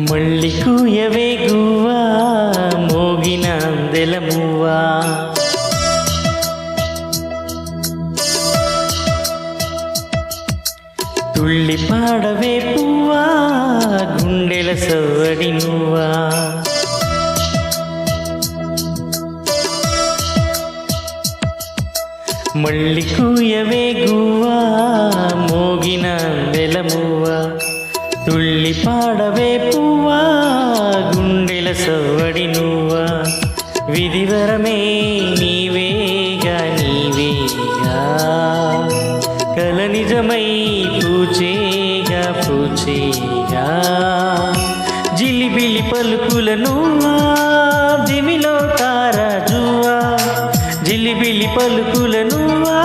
మళ్ళీ కూయవే గువ్వా మోగిన అందెలమువ్వా తుళ్ళి పాడవే పువ్వా గుండెల సవ్వడి నువ్వా మళ్ళీ కూయవే గువ్వా మోగిన అందెలమువ్వా తుళ్ళి పాడవే పువ్వా గుండెల సవ్వడి నువ్వా విధివరమే నీవేగా నీవేగా కల నిజమై పూచేగా పూచేగా జిలిబిలి పలుకుల నువ్వా దివిలో తారాజువా జిలిబిలి పలుకుల నువ్వా